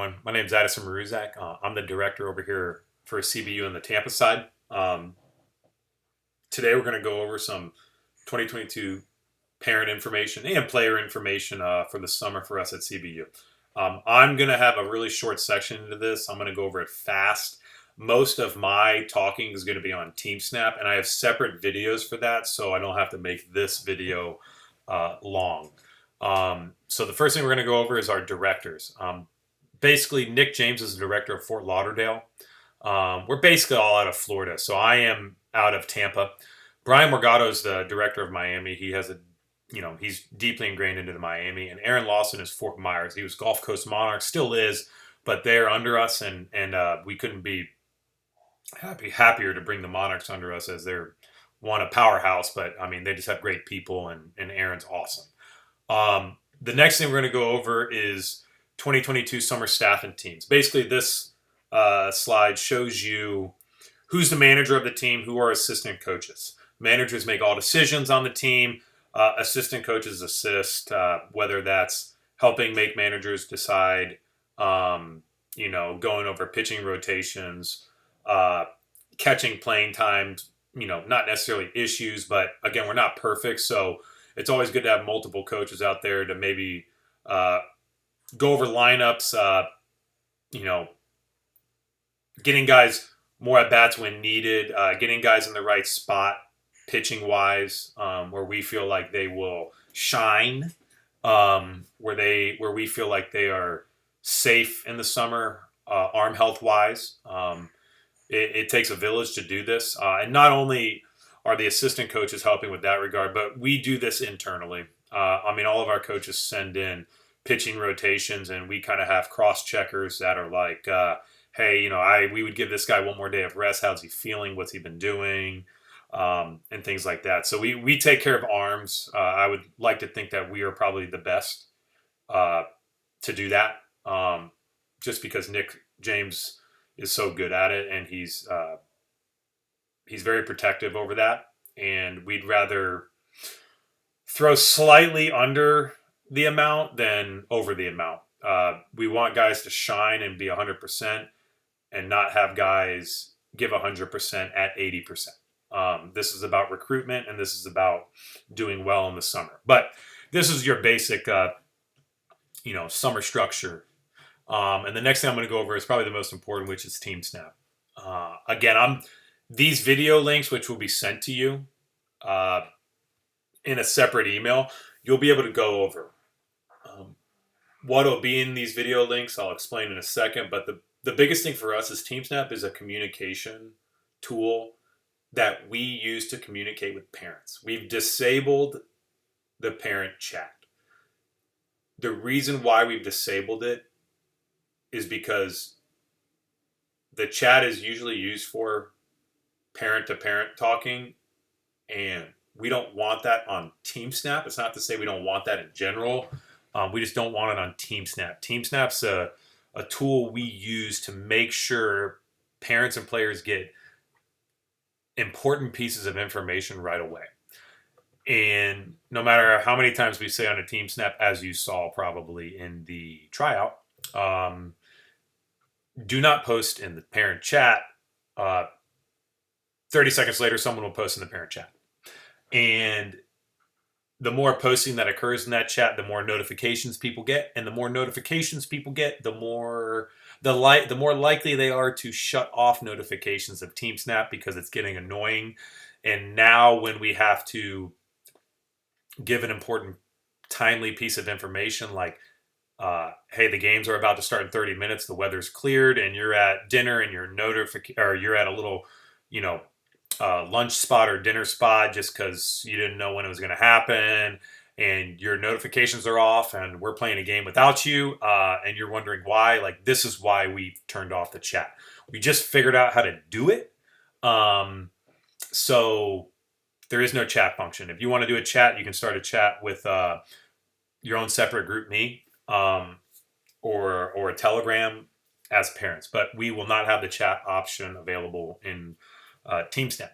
everyone. My name is Addison Maruszak. I'm the director over here for CBU on the Tampa side. Today we're going to go over some 2022 parent information and player information for the summer for us at CBU. I'm going to have a really short section into this. I'm going to go over it fast. Most of my talking is going to be on TeamSnap, and I have separate videos for that, so I don't have to make this video long. So the first thing we're going to go over is our directors. Basically, Nick James is the director of Fort Lauderdale. We're basically all out of Florida, so I am out of Tampa. Brian Morgado is the director of Miami. He has he's deeply ingrained into the Miami. And Aaron Lawson is Fort Myers. He was Gulf Coast Monarchs, still is, but they're under us, and we couldn't be happier to bring the Monarchs under us as they're a powerhouse. But I mean, they just have great people, and Aaron's awesome. The next thing we're going to go over is 2022 summer staffing teams. Basically, this slide shows you who's the manager of the team, who are assistant coaches. Managers make all decisions on the team. Assistant coaches assist, whether that's helping make managers decide, going over pitching rotations, catching playing times, not necessarily issues, but again, we're not perfect. So it's always good to have multiple coaches out there to maybe go over lineups, getting guys more at-bats when needed, getting guys in the right spot, pitching-wise, where we feel like they will shine, where we feel like they are safe in the summer, arm health-wise. It takes a village to do this. And not only are the assistant coaches helping with that regard, but we do this internally. All of our coaches send in pitching rotations, and we kind of have cross-checkers that are like, hey, we would give this guy one more day of rest. How's he feeling? What's he been doing? And things like that. So we take care of arms. I would like to think that we are probably the best to do that, just because Nick James is so good at it, and he's very protective over that. And we'd rather throw slightly under the amount than over the amount. We want guys to shine and be 100%, and not have guys give 100% at 80%. This is about recruitment, and this is about doing well in the summer. But this is your basic, summer structure. And the next thing I'm going to go over is probably the most important, which is TeamSnap. Again, these video links, which will be sent to you in a separate email, you'll be able to go over. What will be in these video links, I'll explain in a second. But the biggest thing for us is TeamSnap is a communication tool that we use to communicate with parents. We've disabled the parent chat. The reason why we've disabled it is because the chat is usually used for parent-to-parent talking, and we don't want that on TeamSnap. It's not to say we don't want that in general. We just don't want it on TeamSnap. TeamSnap's a tool we use to make sure parents and players get important pieces of information right away. And no matter how many times we say on a TeamSnap, as you saw probably in the tryout, do not post in the parent chat. 30 seconds later, someone will post in the parent chat. And the more posting that occurs in that chat, the more notifications people get. And the more notifications people get, the more likely they are to shut off notifications of TeamSnap, because it's getting annoying. And now when we have to give an important, timely piece of information like, hey, the games are about to start in 30 minutes, the weather's cleared, and you're at dinner, and you're at a little, lunch spot or dinner spot just because you didn't know when it was going to happen, and your notifications are off, and we're playing a game without you, and you're wondering why. Like, this is why we turned off the chat. We just figured out how to do it. So there is no chat function. If you want to do a chat, you can start a chat with your own separate group me, or a Telegram as parents. But we will not have the chat option available in TeamSnap.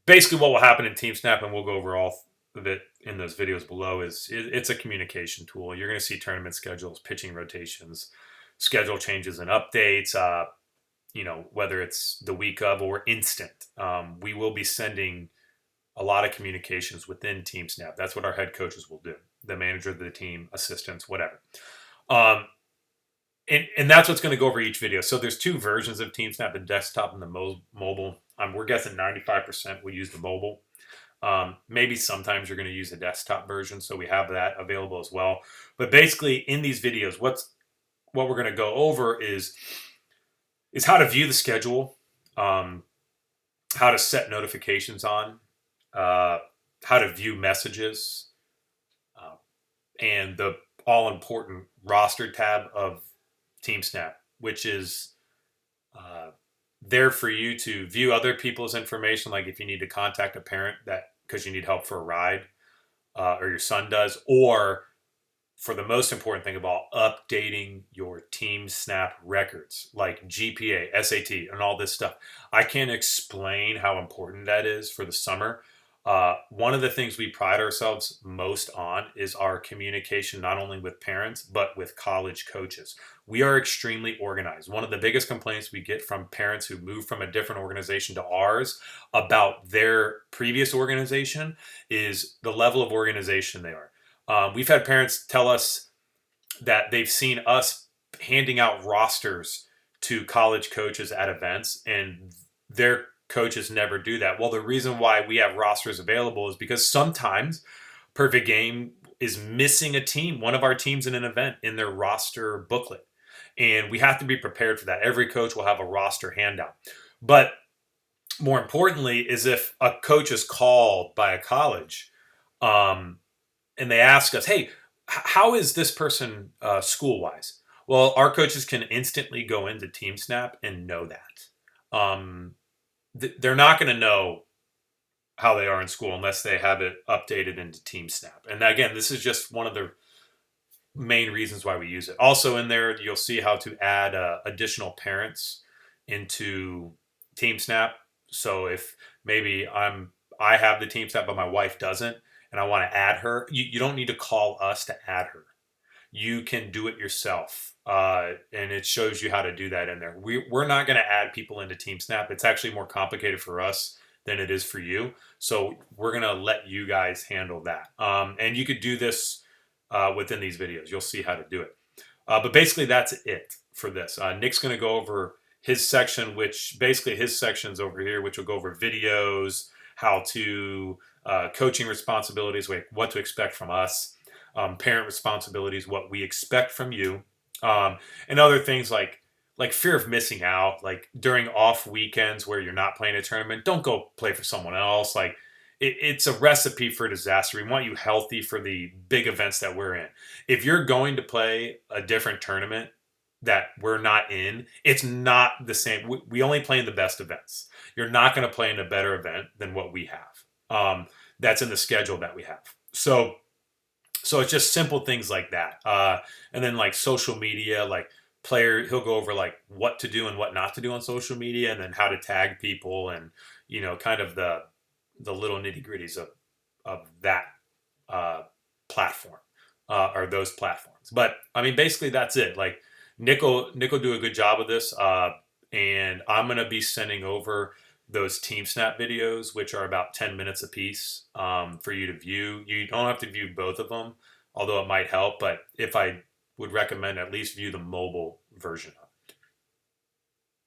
Basically, what will happen in TeamSnap, and we'll go over all of it in those videos below is it's a communication tool. You're going to see tournament schedules, pitching rotations, schedule changes and updates. Whether it's the week of or instant. We will be sending a lot of communications within TeamSnap. That's what our head coaches will do. The manager of the team, assistants, whatever. Um, and that's what's going to go over each video. So there's two versions of TeamSnap, the desktop and the mobile. We're guessing 95% will use the mobile. Maybe sometimes you're going to use the desktop version, so we have that available as well. But basically, in these videos, what we're going to go over is how to view the schedule, how to set notifications on, how to view messages, and the all-important roster tab of TeamSnap, which is there for you to view other people's information, like if you need to contact a parent that because you need help for a ride, or your son does, or for the most important thing about updating your TeamSnap records, like GPA, SAT, and all this stuff. I can't explain how important that is for the summer. One of the things we pride ourselves most on is our communication, not only with parents, but with college coaches. We are extremely organized. One of the biggest complaints we get from parents who move from a different organization to ours about their previous organization is the level of organization they are. We've had parents tell us that they've seen us handing out rosters to college coaches at events, and their coaches never do that. Well, the reason why we have rosters available is because sometimes Perfect Game is missing a team, one of our teams in an event, in their roster booklet. And we have to be prepared for that. Every coach will have a roster handout. But more importantly is if a coach is called by a college, and they ask us, hey, how is this person school-wise? Well, our coaches can instantly go into TeamSnap and know that. They're not going to know how they are in school unless they have it updated into TeamSnap. And again, this is just one of the main reasons why we use it. Also in there, you'll see how to add additional parents into TeamSnap. So if maybe I have the TeamSnap, but my wife doesn't, and I want to add her, you don't need to call us to add her. You can do it yourself. And it shows you how to do that in there. We're not going to add people into TeamSnap. It's actually more complicated for us than it is for you. So we're going to let you guys handle that. And you could do this within these videos. You'll see how to do it. But basically, that's it for this. Nick's going to go over his section, which basically his section's over here, which will go over videos, how to coaching responsibilities, what to expect from us, parent responsibilities, what we expect from you, and other things like fear of missing out. Like during off weekends where you're not playing a tournament, don't go play for someone else. Like it's a recipe for disaster. We want you healthy for the big events that we're in. If you're going to play a different tournament that we're not in, it's not the same. We only play in the best events. You're not going to play in a better event than what we have. That's in the schedule that we have. So it's just simple things like that. And then like social media, like he'll go over like what to do and what not to do on social media, and then how to tag people, and kind of the little nitty gritties of that platform or those platforms. But I mean, basically that's it. Like Nick will do a good job of this, and I'm gonna be sending over those TeamSnap videos, which are about 10 minutes a piece, for you to view. You don't have to view both of them, although it might help. But if I would recommend, at least view the mobile version of it.